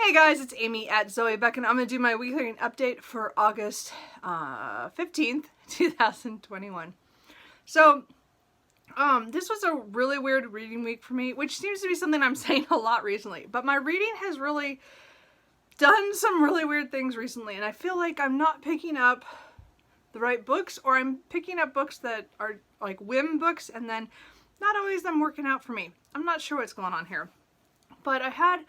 Hey guys, it's Amy at Zoe Beck, and I'm going to do my weekly update for August 15th, 2021. So, this was a really weird reading week for me, which seems to be something I'm saying a lot recently. But my reading has really done some really weird things recently, and I feel like I'm not picking up the right books, or I'm picking up books that are like whim books, and then not always them working out for me. I'm not sure what's going on here. But I had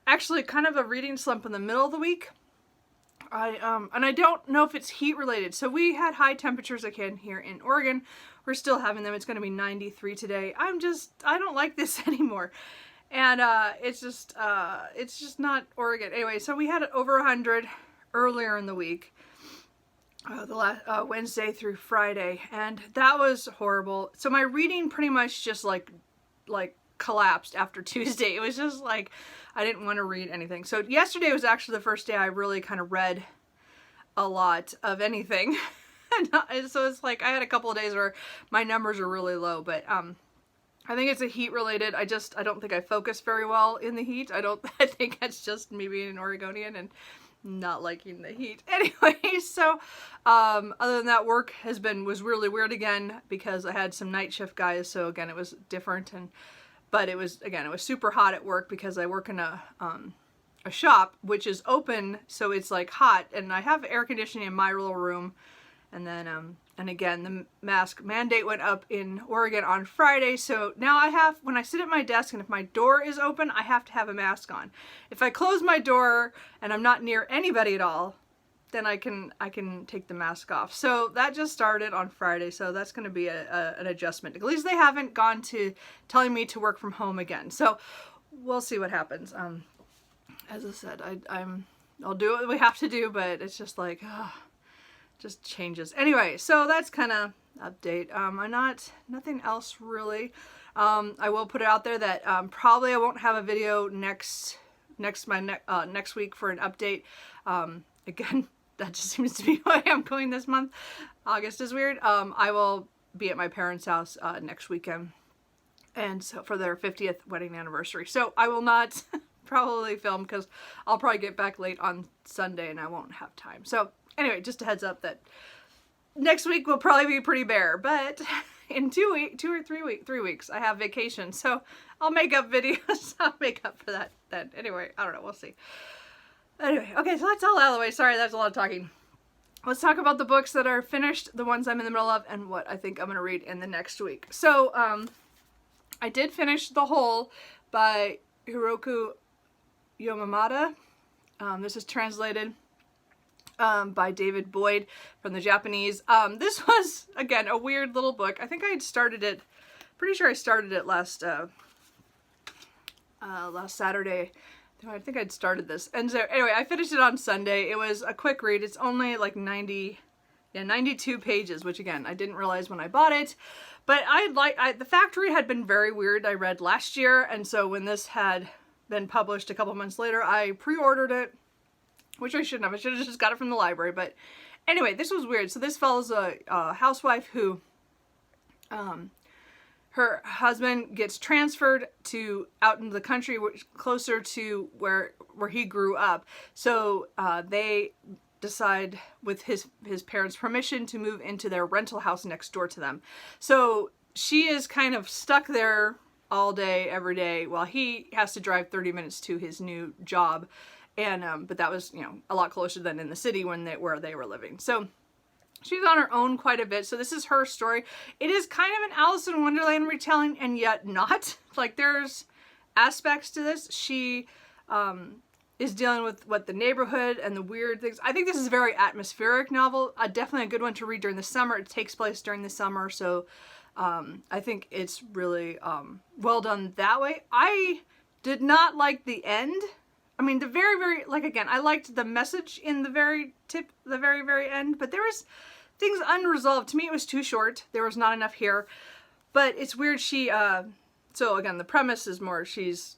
actually kind of a reading slump in the middle of the week. And I don't know if it's heat related. So we had high temperatures again here in Oregon. We're still having them. It's going to be 93 today. I don't like this anymore. And it's just not Oregon. Anyway, so we had it over 100 earlier in the week. The last Wednesday through Friday, and that was horrible. So my reading pretty much just like collapsed after Tuesday. It was just like I didn't want to read anything. So yesterday was actually the first day I really kind of read a lot of anything. And so it's like I had a couple of days where my numbers are really low, but I think it's a heat related. I don't think I focus very well in the heat. I think it's just me being an Oregonian and not liking the heat. Anyway, so other than that, work was really weird again because I had some night shift guys. So again, it was different, but it was super hot at work because I work in a shop which is open, so it's like hot, and I have air conditioning in my little room. And then and again, the mask mandate went up in Oregon on Friday, so now when I sit at my desk and if my door is open, I have to have a mask on. If I close my door and I'm not near anybody at all, then I can take the mask off. So that just started on Friday, so that's going to be an adjustment. At least they haven't gone to telling me to work from home again. So we'll see what happens. As I said, I'll do what we have to do, but it's just like, just changes. Anyway, so that's kind of update. Nothing else really. I will put it out there that probably I won't have a video next week for an update. Again, that just seems to be why I'm going this month. August is weird. I will be at my parents' house next weekend, and so for their 50th wedding anniversary. So I will not probably film because I'll probably get back late on Sunday and I won't have time. So anyway, just a heads up that next week will probably be pretty bare, but in 3 weeks, I have vacation, so I'll make up videos. I'll make up for that then. Anyway, I don't know. We'll see. Anyway, okay, so that's all out of the way. Sorry, that's a lot of talking. Let's talk about the books that are finished, the ones I'm in the middle of, and what I think I'm going to read in the next week. So, I did finish The Hole by Hiroku Yamamata. This is translated by David Boyd from the Japanese. This was, again, a weird little book. I think I had started it, pretty sure I started it last Saturday. I think I'd started this. And so, anyway, I finished it on Sunday. It was a quick read. It's only like 92 pages, which again, I didn't realize when I bought it. But The Factory had been very weird. I read last year, and so when this had been published a couple months later, I pre-ordered it, which I shouldn't have. I should have just got it from the library. But anyway, this was weird. So this follows a housewife who, her husband gets transferred to out into the country, closer to where he grew up. So they decide, with his parents' permission, to move into their rental house next door to them. So she is kind of stuck there all day, every day, while he has to drive 30 minutes to his new job. And but that was, a lot closer than in the city where they were living. So she's on her own quite a bit. So this is her story. It is kind of an Alice in Wonderland retelling, and yet not. Like, there's aspects to this. She is dealing with the neighborhood and the weird things. I think this is a very atmospheric novel. Definitely a good one to read during the summer. It takes place during the summer, so I think it's really well done that way. I did not like the end. I mean, the very, again, I liked the message in the very end, but there was things unresolved. To me, it was too short. There was not enough here. But it's weird. So again, the premise is more, she's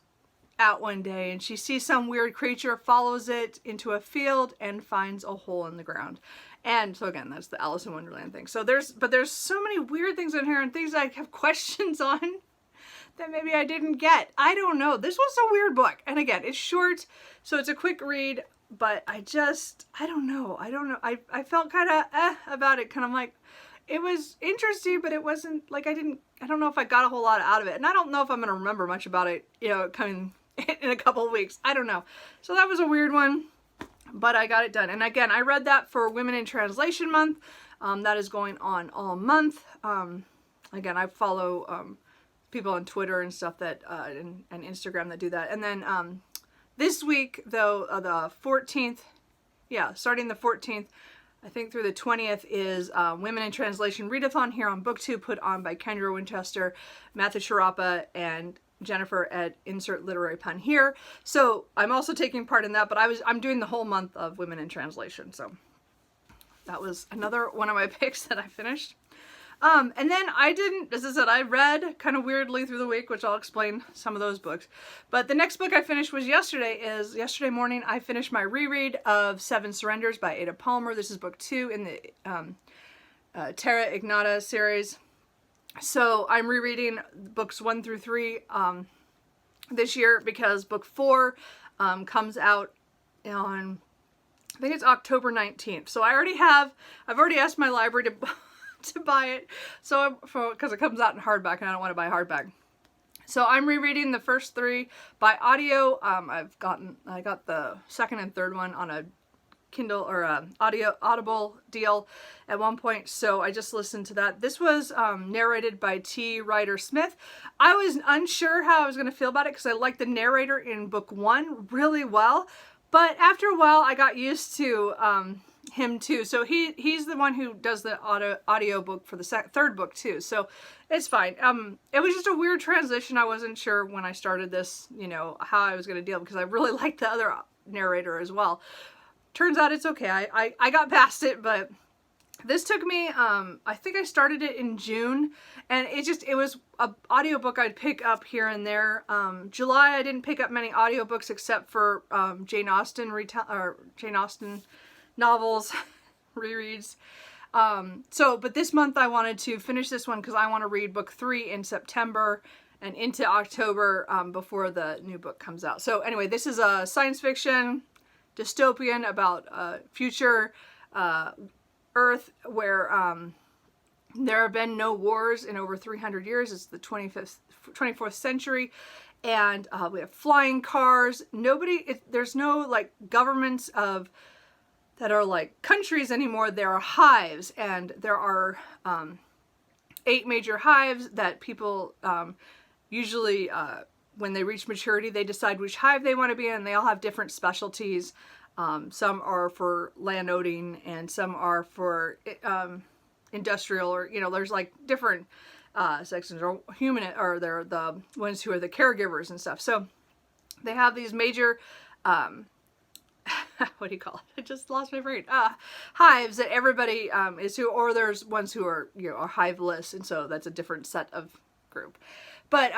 out one day and she sees some weird creature, follows it into a field, and finds a hole in the ground. And so again, that's the Alice in Wonderland thing. So there's so many weird things in here and things I have questions on that maybe I didn't get. I don't know. This was a weird book. And again, it's short, so it's a quick read, but I don't know. I felt kind of about it. Kind of like, it was interesting, but it wasn't like I don't know if I got a whole lot out of it. And I don't know if I'm going to remember much about it, you know, coming in a couple of weeks. I don't know. So that was a weird one, but I got it done. And again, I read that for Women in Translation Month. That is going on all month. Again, I follow people on Twitter and stuff that and Instagram that do that. And then this week, though, the 14th, starting the 14th, I think through the 20th is Women in Translation Readathon here on BookTube, put on by Kendra Winchester, Matthew Sciarappa, and Jennifer at Insert Literary Pun here. So I'm also taking part in that, but I'm doing the whole month of Women in Translation. So that was another one of my picks that I finished. And then as I said, I read kind of weirdly through the week, which I'll explain some of those books. But the next book I finished was yesterday morning, I finished my reread of Seven Surrenders by Ada Palmer. This is book 2 in the Terra Ignota series. So I'm rereading books 1 through 3 this year because book 4 comes out on, I think it's October 19th. So I've already asked my library to buy it, so because it comes out in hardback and I don't want to buy hardback. So I'm rereading the first 3 by audio. I got the second and third one on a Kindle or Audible deal at one point, so I just listened to that. This was narrated by T. Ryder Smith. I was unsure how I was going to feel about it because I liked the narrator in book 1 really well, but after a while I got used to him too. So he's the one who does the audio book for the third book too, so it's fine. It was just a weird transition. I wasn't sure when I started this, you know, how I was going to deal, because I really liked the other narrator as well. Turns out it's okay. I got past it, but this took me, I think I started it in June, and it was an audiobook I'd pick up here and there. July I didn't pick up many audiobooks except for Jane Austen novels rereads. But this month I wanted to finish this one because I want to read book 3 in September and into October before the new book comes out. So anyway, this is a science fiction dystopian about future Earth where there have been no wars in over 300 years. It's the 24th century, and we have flying cars. There's no like governments that are like countries anymore. There are hives, and there are 8 major hives that people usually when they reach maturity, they decide which hive they want to be in. They all have different specialties. Some are for landowning, and some are for industrial, or, you know, there's like different sections, or human, or they're the ones who are the caregivers and stuff. So they have these major, what do you call it? I just lost my brain. Hives that everybody is who, or there's ones who are, you know, are hiveless, and so that's a different set of group. But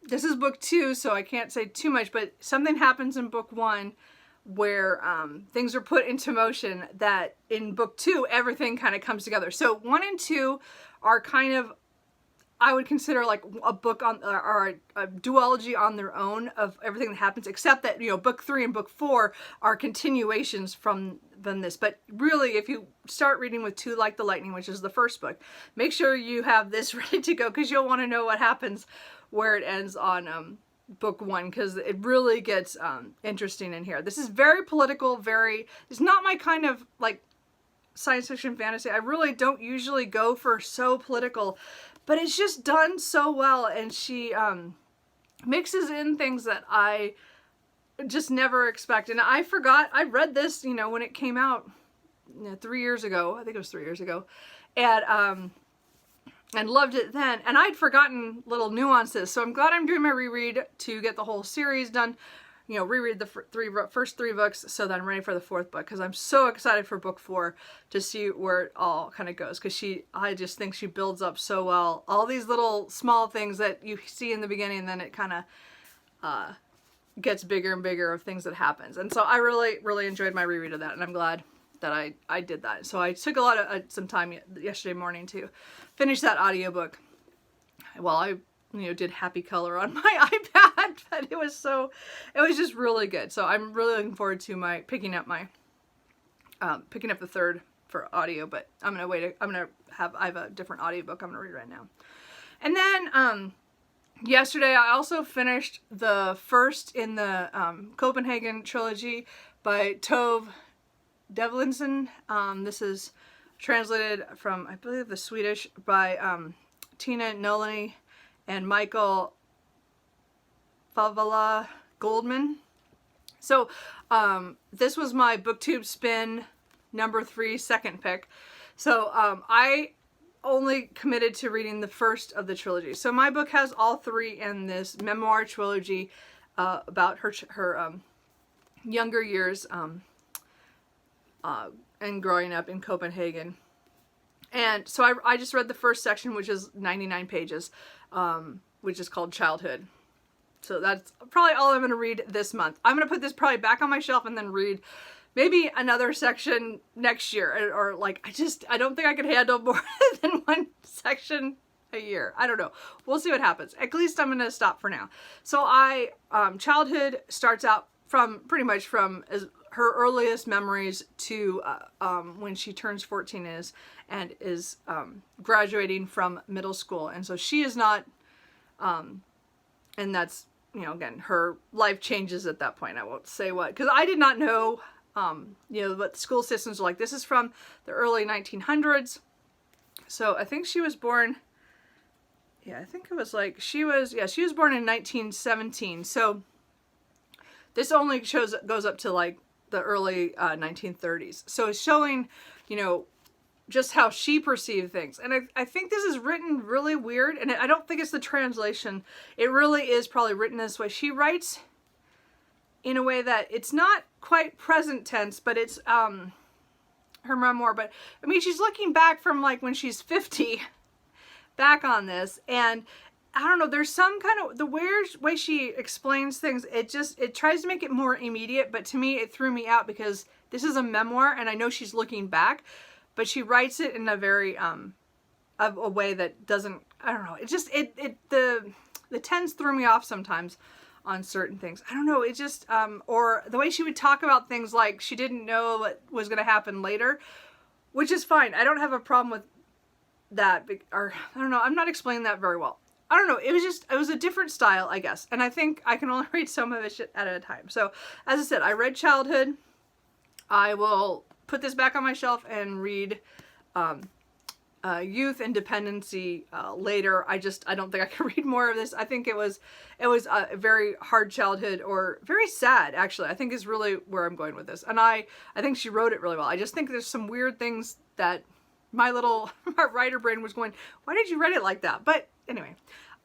this is book 2, so I can't say too much, but something happens in book 1 where things are put into motion that in book 2, everything kind of comes together. So 1 and 2 are kind of, I would consider like a book on, or a duology on their own of everything that happens, except that, you know, book 3 and book 4 are continuations from this. But really, if you start reading with 2 Like the Lightning, which is the first book, make sure you have this ready to go, because you'll want to know what happens where it ends on book 1, because it really gets interesting in here. This is very political, it's not my kind of like science fiction fantasy. I really don't usually go for so political, but it's just done so well, and she mixes in things that I just never expect. And I forgot, I read this, you know, when it came out, you know, 3 years ago. I think it was 3 years ago, and loved it then, and I'd forgotten little nuances. So I'm glad I'm doing my reread to get the whole series done, you know, reread the first 3 books so that I'm ready for the 4th book, because I'm so excited for book 4 to see where it all kind of goes, because I just think she builds up so well. All these little small things that you see in the beginning, and then it kind of gets bigger and bigger of things that happens. And so I really, really enjoyed my reread of that, and I'm glad that I did that. So I took a lot of some time yesterday morning to finish that audiobook while I did happy color on my iPad, but it was just really good. So I'm really looking forward to picking up the third for audio, but I have a different audiobook I'm gonna read right now. And then yesterday I also finished the first in the Copenhagen trilogy by Tove Devlinson. This is translated from, I believe, the Swedish by Tina Nolany and Michael Favala Goldman. So this was my BookTube spin number 3 second pick. So I only committed to reading the first of the trilogy. So my book has all 3 in this memoir trilogy about her younger years and growing up in Copenhagen. And so I just read the first section, which is 99 pages, which is called Childhood. So that's probably all I'm going to read this month. I'm going to put this probably back on my shelf and then read maybe another section next year. Or like, I don't think I can handle more than one section a year. I don't know. We'll see what happens. At least I'm going to stop for now. So Childhood starts out pretty much from her earliest memories to when she turns 14 and is graduating from middle school. And so she is not, and that's, again, her life changes at that point. I won't say what, because I did not know, what the school systems are like. This is from the early 1900s. So I think she was born, I think it was like, she was born in 1917. So this only goes up to like the early 1930s. So it's showing, just how she perceived things. And I think this is written really weird, and I don't think it's the translation. It really is probably written this way. She writes in a way that it's not quite present tense, but it's her memoir. But I mean, she's looking back from like when she's 50 back on this, and I don't know, there's some kind of, the weird way she explains things, it tries to make it more immediate, but to me it threw me out because this is a memoir and I know she's looking back, but she writes it in a very a way that doesn't, I don't know, it just the tense threw me off sometimes on certain things. I don't know, it just or the way she would talk about things like she didn't know what was going to happen later, which is fine. I don't have a problem with that, or I don't know, I'm not explaining that very well. I don't know, it was a different style, I guess, and I think I can only read some of it at a time. So as I said, I read Childhood. I will put this back on my shelf and read Youth and Dependency later. I don't think I can read more of this. I think it was a very hard childhood, or very sad, actually, I think is really where I'm going with this. And I think she wrote it really well. I just think there's some weird things that my little writer brain was going, why did you write it like that? But anyway,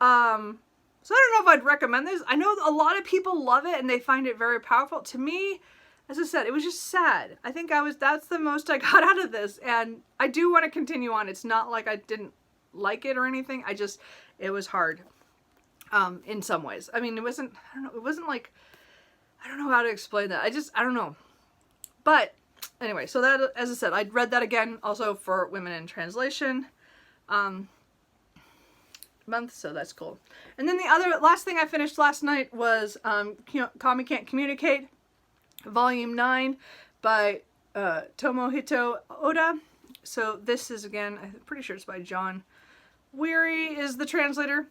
so I don't know if I'd recommend this. I know a lot of people love it and they find it very powerful. To me, as I said, it was just sad. I think that's the most I got out of this, and I do want to continue on. It's not like I didn't like it or anything. It was hard, in some ways. I mean, it wasn't like, I don't know how to explain that. I don't know. But anyway, so that, as I said, I read that again also for Women in Translation month, so that's cool. And then the last thing I finished last night was Kami Can't Communicate, Volume 9 by Tomohito Oda. So this is, again, I'm pretty sure it's by John Weary is the translator.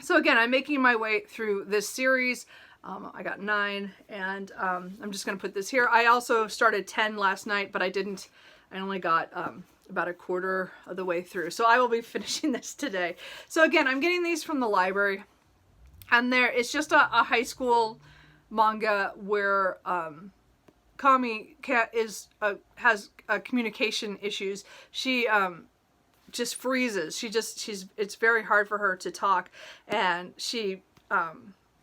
So again, I'm making my way through this series. I got 9, and I'm just going to put this here. I also started 10 last night, but I only got about a quarter of the way through. So I will be finishing this today. So again, I'm getting these from the library, and it's just a high school manga where Kami has communication issues. She just freezes. It's very hard for her to talk, and she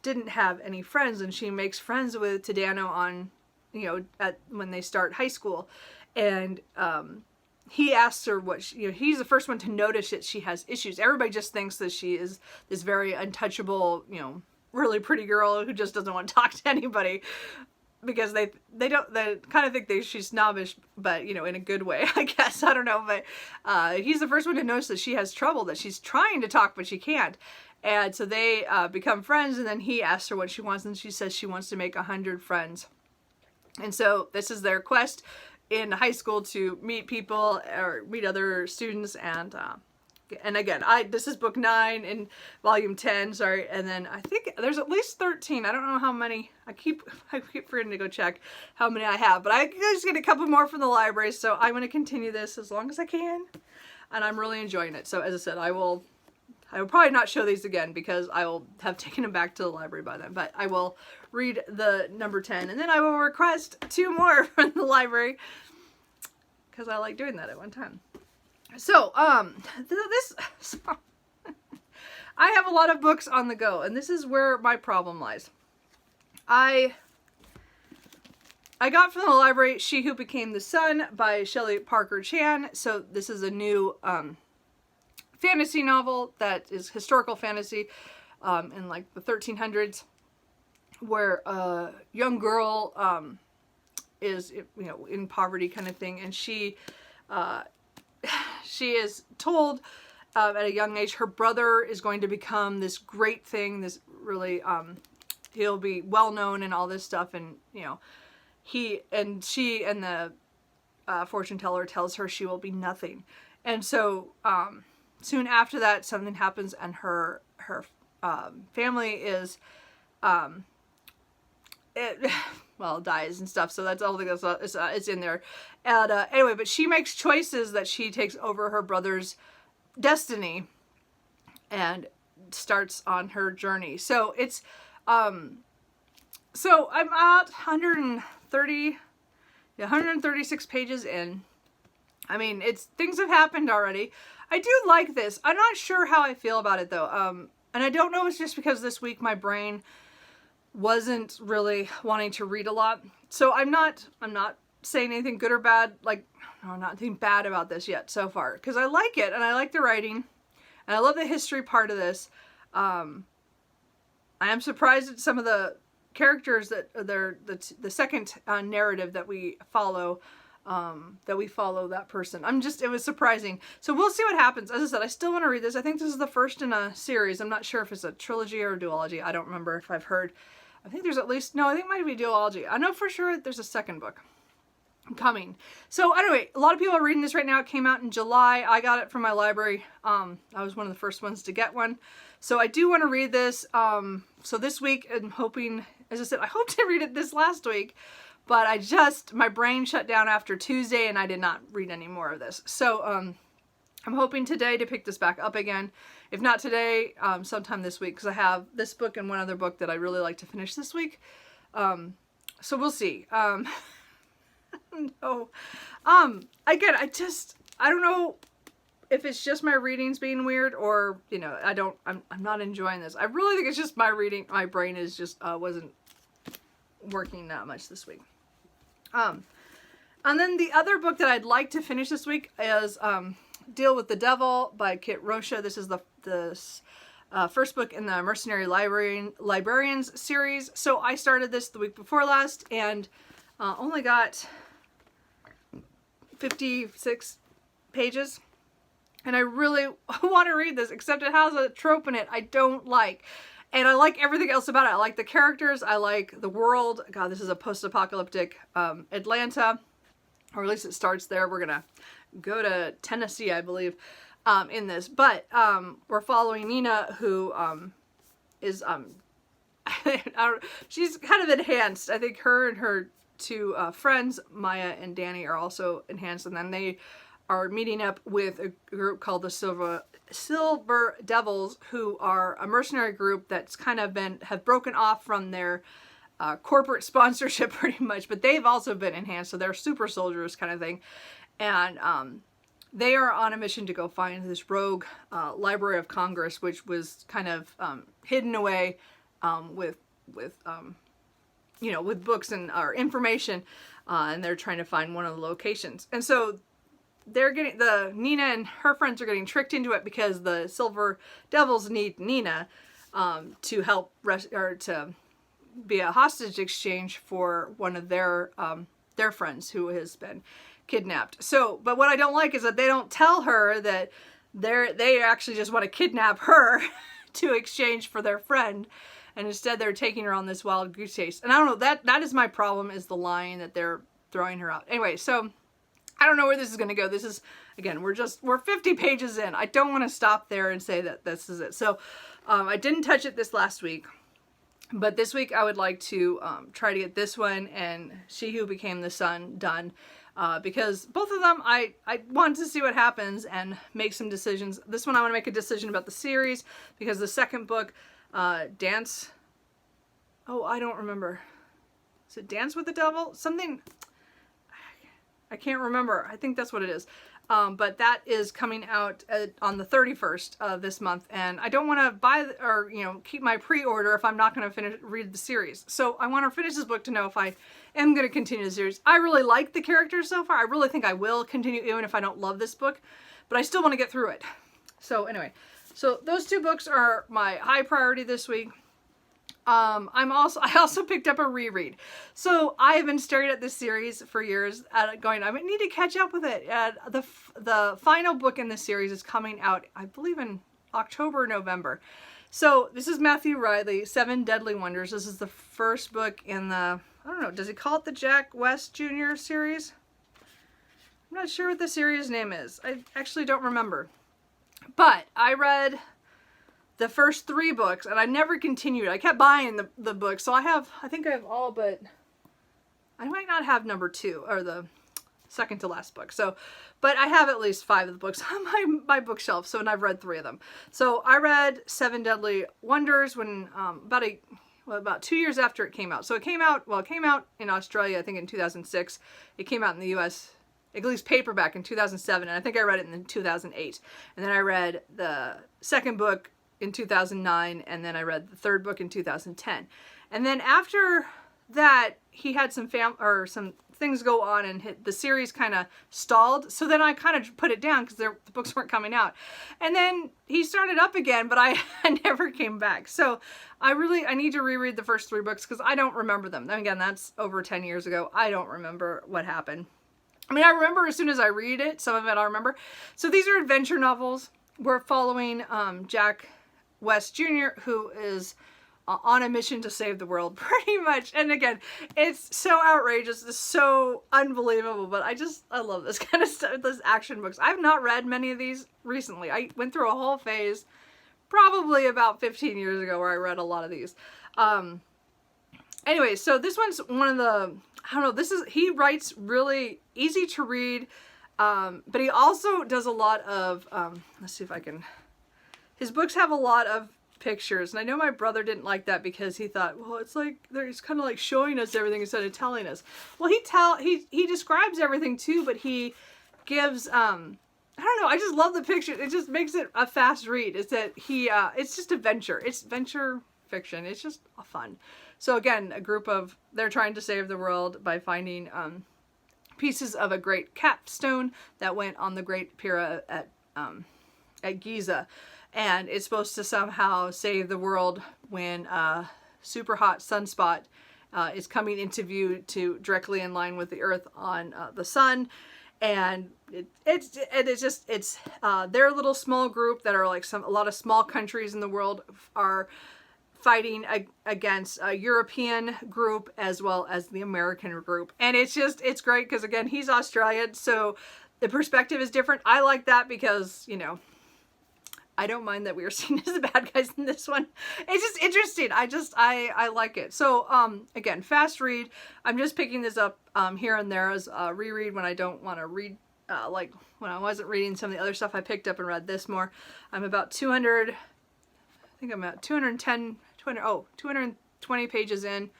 didn't have any friends, and she makes friends with Tadano on, when they start high school, and he asks her he's the first one to notice that she has issues. Everybody just thinks that she is this very untouchable, really pretty girl who just doesn't want to talk to anybody. because they kind of think she's snobbish, but you know, in a good way, I guess. I don't know, but he's the first one to notice that she has trouble, that she's trying to talk but she can't. And so they become friends, and then he asks her what she wants, and she says she wants to make 100 friends. And so this is their quest in high school, to meet people or meet other students. And again, this is book 9 in volume 10, sorry, and then I think there's at least 13. I don't know how many. I keep forgetting to go check how many I have, but I just get a couple more from the library, so I'm going to continue this as long as I can, and I'm really enjoying it. So as I said, I will probably not show these again because I will have taken them back to the library by then, but I will read the number 10, and then I will request 2 more from the library because I like doing that at one time. So, I have a lot of books on the go, and this is where my problem lies. I got from the library She Who Became the Sun by Shelley Parker Chan. So this is a new fantasy novel that is historical fantasy in like the 1300s, where a young girl is, you know, in poverty kind of thing, and she is told at a young age her brother is going to become this great thing, this really he'll be well known and all this stuff, and you know, she and the fortune teller tells her she will be nothing. And so soon after that, something happens, and her family is dies and stuff. So that's all it's in there. And anyway, but she makes choices that she takes over her brother's destiny and starts on her journey. So it's so I'm at 136 pages in. I mean, things have happened already. I do like this. I'm not sure how I feel about it though. And I don't know if it's just because this week my brain wasn't really wanting to read a lot. So I'm not saying anything good or bad, like, no, not anything bad about this yet so far, because I like it, and I like the writing, and I love the history part of this. I am surprised at some of the characters that they're the second narrative that we follow, that person. It was surprising. So we'll see what happens. As I said, I still want to read this. I think this is the first in a series. I'm not sure if it's a trilogy or a duology. I don't remember if I've heard. I think there's at least, no, I think it might be duology. I know for sure there's a second book coming. So anyway, a lot of people are reading this right now. It came out in July. I got it from my library. I was one of the first ones to get one. So I do want to read this. So this week I'm hoping, as I said, I hope to read it this last week, but my brain shut down after Tuesday and I did not read any more of this. So I'm hoping today to pick this back up again. If not today, sometime this week, because I have this book and one other book that I really like to finish this week. So we'll see. No. Again, I don't know if it's just my readings being weird, or, you know, I'm not enjoying this. I really think it's just my reading. My brain is just, wasn't working that much this week. And then the other book that I'd like to finish this week is, Deal with the Devil by Kit Rocha. This is the first book in the Mercenary Librarians series. So I started this the week before last and only got 56 pages. And I really want to read this, except it has a trope in it I don't like. And I like everything else about it. I like the characters. I like the world. God, this is a post-apocalyptic Atlanta. Or at least it starts there. We're going to go to Tennessee, I believe, in this. But we're following Nina, who is, she's kind of enhanced. I think her and her 2 friends, Maya and Danny, are also enhanced. And then they are meeting up with a group called the Silver Devils, who are a mercenary group that's kind of have broken off from their corporate sponsorship pretty much, but they've also been enhanced, so they're super soldiers kind of thing. And they are on a mission to go find this rogue Library of Congress, which was kind of hidden away with books and information, and they're trying to find one of the locations. And so Nina and her friends are getting tricked into it because the Silver Devils need Nina to help be a hostage exchange for one of their friends who has been kidnapped. So, but what I don't like is that they don't tell her that they actually just want to kidnap her to exchange for their friend, and instead they're taking her on this wild goose chase. And I don't know, that is my problem, is the line that they're throwing her out. Anyway, so I don't know where this is going to go. This is, again, we're 50 pages in. I don't want to stop there and say that this is it. So I didn't touch it this last week, but this week I would like to try to get this one and She Who Became the Sun done. Because both of them, I want to see what happens and make some decisions. This one I want to make a decision about the series, because the second book, Dance, oh, I don't remember. Is it Dance with the Devil? Something, I can't remember. I think that's what it is. But that is coming out on the 31st of this month, and I don't want to buy or keep my pre-order if I'm not going to read the series. So I want to finish this book to know if I am going to continue the series. I really like the characters so far. I really think I will continue even if I don't love this book, but I still want to get through it. So anyway, so those two books are my high priority this week. I also picked up a reread. So I have been staring at this series for years, going, I need to catch up with it. The final book in this series is coming out, I believe, in October or November. So this is Matthew Riley, 7 Deadly Wonders. This is the first book in the, I don't know, does he call it the Jack West Jr. series? I'm not sure what the series name is. I actually don't remember. But I read the first 3 books, and I never continued. I kept buying the books, so I think I have all but, I might not have number 2, or the second to last book. So, but I have at least 5 of the books on my bookshelf, so, and I've read 3 of them. So I read 7 Deadly Wonders when, about 2 years after it came out. So it came out in Australia, I think in 2006. It came out in the US, at least paperback, in 2007, and I think I read it in 2008. And then I read the second book in 2009, and then I read the third book in 2010. And then after that, he had some things go on, and the series kind of stalled. So then I kind of put it down because the books weren't coming out. And then he started up again, but I never came back. So I need to reread the first 3 books because I don't remember them. And again, that's over 10 years ago. I don't remember what happened. I mean, I remember as soon as I read it. Some of it I'll remember. So these are adventure novels. We're following Jack West Jr., who is on a mission to save the world, pretty much. And again, it's so outrageous, it's so unbelievable, but I love this kind of stuff, this action books. I've not read many of these recently. I went through a whole phase probably about 15 years ago where I read a lot of these. Anyway, so this one's one of the, I don't know, he writes really easy to read, but he also does a lot of, let's see if I can, his books have a lot of pictures, and I know my brother didn't like that because he thought, well, it's like he's kind of like showing us everything instead of telling us. Well, he describes everything too, but he gives I don't know, I just love the pictures. It just makes it a fast read. Is that it's just adventure. It's venture fiction. It's just fun. So again, they're trying to save the world by finding pieces of a great capstone that went on the Great Pyramid at Giza. And it's supposed to somehow save the world when a super hot sunspot is coming into view directly in line with the Earth on the sun. And it's their little small group that are like a lot of small countries in the world are fighting against a European group as well as the American group. And it's great because, again, he's Australian, so the perspective is different. I like that because, I don't mind that we are seen as the bad guys in this one. It's just interesting. I like it. So, again, fast read. I'm just picking this up here and there as a reread when I don't want to read, like when I wasn't reading some of the other stuff I picked up and read this more. I'm about 220 pages in,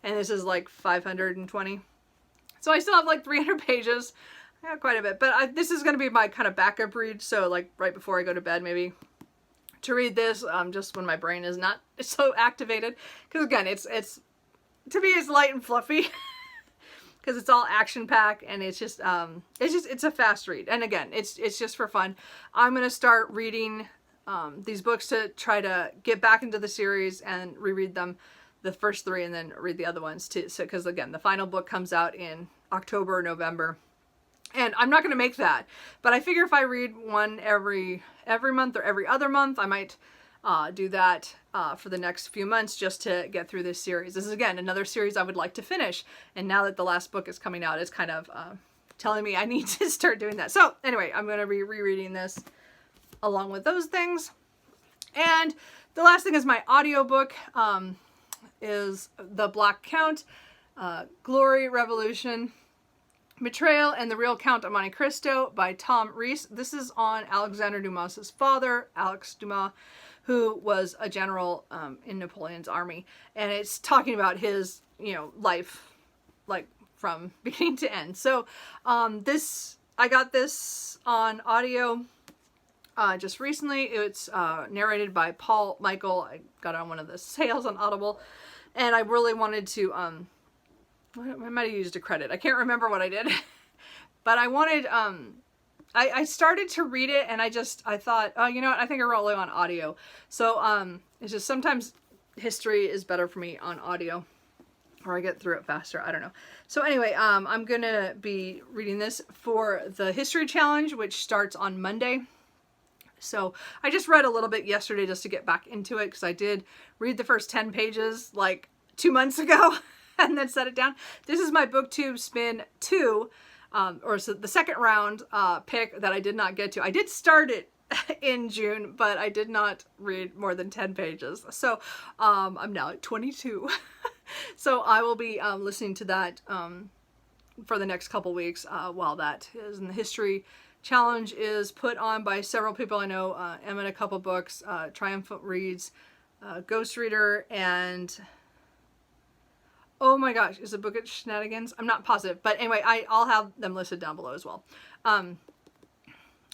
and this is like 520. So I still have like 300 pages. Yeah, quite a bit, but this is going to be my kind of backup read, so like right before I go to bed maybe to read this, just when my brain is not so activated, because again, it's to me it's light and fluffy because it's all action packed, and it's a fast read, and again, it's just for fun. I'm going to start reading these books to try to get back into the series and reread them the first 3 and then read the other ones too. So, because again, the final book comes out in October or November. And I'm not going to make that, but I figure if I read one every month or every other month, I might do that for the next few months just to get through this series. This is, again, another series I would like to finish. And now that the last book is coming out, it's kind of telling me I need to start doing that. So anyway, I'm going to be rereading this along with those things. And the last thing is my audiobook is The Black Count, Glory, Revolution, Betrayal, and the Real Count of Monte Cristo by Tom Rees. This is on Alexander Dumas's father, Alex Dumas, who was a general in Napoleon's army. And it's talking about his, life, like from beginning to end. So I got this on audio just recently. It's narrated by Paul Michael. I got it on one of the sales on Audible. And I really wanted to... I might have used a credit. I can't remember what I did. But I wanted, I started to read it and I thought, oh, you know what? I think I really want audio. So, it's just sometimes history is better for me on audio, or I get through it faster. I don't know. So anyway, I'm going to be reading this for the History Challenge, which starts on Monday. So I just read a little bit yesterday just to get back into it, because I did read the first 10 pages like 2 months ago. And then set it down. This is my BookTube Spin 2, or so the second round pick that I did not get to. I did start it in June, but I did not read more than 10 pages. So I'm now at 22. So I will be listening to that for the next couple weeks while that is. And the History Challenge is put on by several people I know. I'm in a couple books, Triumphal Reads, Ghost Reader, and... oh my gosh, is it Bookish Shenanigans? I'm not positive, but anyway, I'll have them listed down below as well.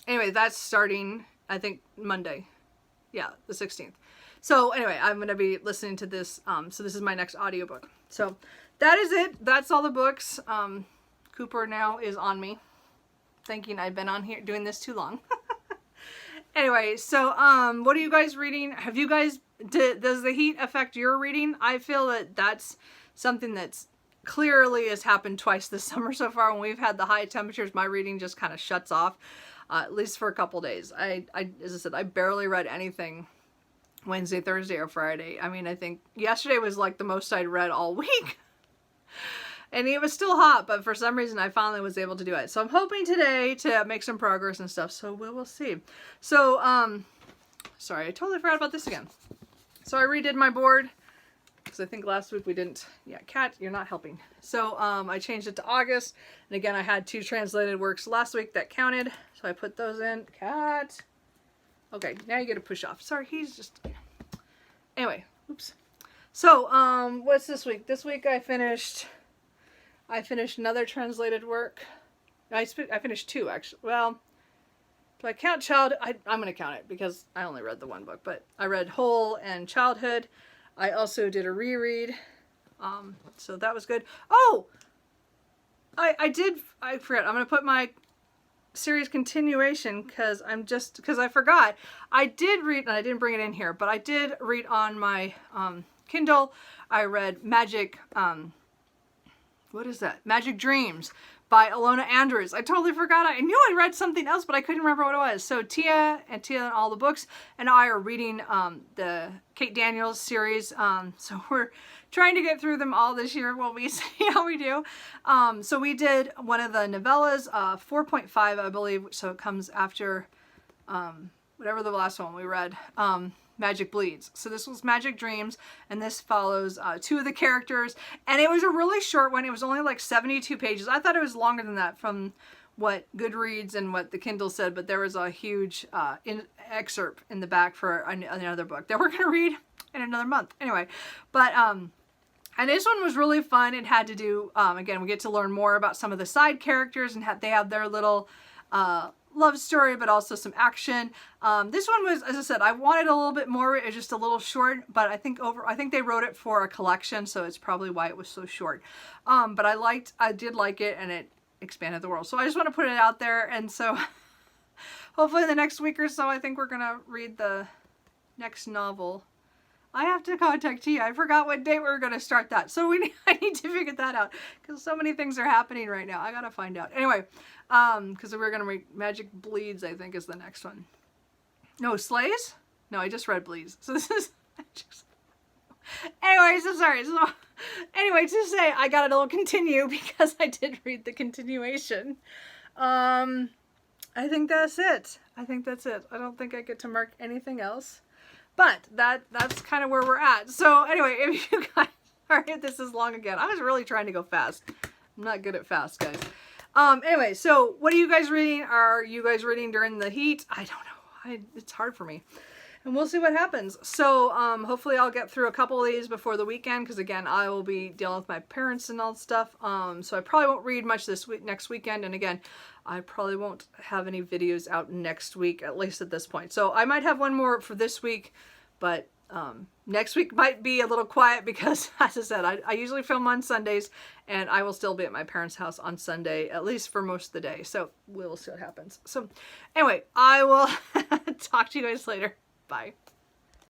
Anyway, that's starting, I think, Monday. Yeah, the 16th. So anyway, I'm going to be listening to this. So this is my next audiobook. So that is it. That's all the books. Cooper now is on me, thinking I've been on here doing this too long. Anyway, so what are you guys reading? Have you guys, does the heat affect your reading? I feel that that's something that's clearly has happened twice this summer so far. When we've had the high temperatures, my reading just kind of shuts off, at least for a couple days. As I said, I barely read anything Wednesday, Thursday, or Friday. I mean, I think yesterday was like the most I'd read all week. And it was still hot, but for some reason I finally was able to do it. So I'm hoping today to make some progress and stuff, so we will see. So, sorry, I totally forgot about this again. So I redid my board, because I think last week we didn't, Kat, you're not helping. So I changed it to August, and again I had 2 translated works last week that counted, so I put those in. Kat! Okay, now you get to push off. Sorry, he's just... Anyway, oops. So, what's this week? This week I finished another translated work. I finished 2, actually. Well, do I count Child? I'm going to count it, because I only read the one book, but I read Whole and Childhood. I also did a reread, so that was good. Oh! I forgot. I'm going to put my series continuation, because I forgot. I did read, and I didn't bring it in here, but I did read on my Kindle. I read Magic, what is that? Magic Dreams by Alona Andrews. I totally forgot. I knew I read something else, but I couldn't remember what it was. So Tia and all the books and I are reading the Kate Daniels series. So we're trying to get through them all this year. Well, we see how we do. So we did one of the novellas, 4.5, I believe. So it comes after whatever the last one we read. Magic Bleeds. So this was Magic Dreams, and this follows 2 of the characters, and it was a really short one. It was only like 72 pages. I thought it was longer than that from what Goodreads and what the Kindle said, but there was a huge excerpt in the back for another book that we're going to read in another month. Anyway, but and this one was really fun. It had to do, again, we get to learn more about some of the side characters, and they have their little love story, but also some action. This one was, as I said, I wanted a little bit more. It was just a little short, but I think they wrote it for a collection, so it's probably why it was so short. But I did like it, and it expanded the world. So I just want to put it out there, and so hopefully in the next week or so, I think we're gonna read the next novel. I have to contact Tia. I forgot what date we were going to start that. So I need to figure that out because so many things are happening right now. I got to find out. Anyway, because we're going to read Magic Bleeds, I think is the next one. No, Slays? No, I just read Bleeds. So this is anyway, so sorry. So anyway, to say I got a little continue because I did read the continuation. I think that's it. I think that's it. I don't think I get to mark anything else. But that's kind of where we're at. So anyway, if you guys, alright, this is long again. I was really trying to go fast. I'm not good at fast, guys. Anyway, so what are you guys reading? Are you guys reading during the heat? I don't know. It's hard for me. And we'll see what happens. So hopefully I'll get through a couple of these before the weekend because again, I will be dealing with my parents and all stuff. So I probably won't read much next weekend. And again, I probably won't have any videos out next week, at least at this point. So I might have one more for this week, but next week might be a little quiet because, as I said, I usually film on Sundays and I will still be at my parents' house on Sunday, at least for most of the day. So we'll see what happens. So anyway, I will talk to you guys later. Bye.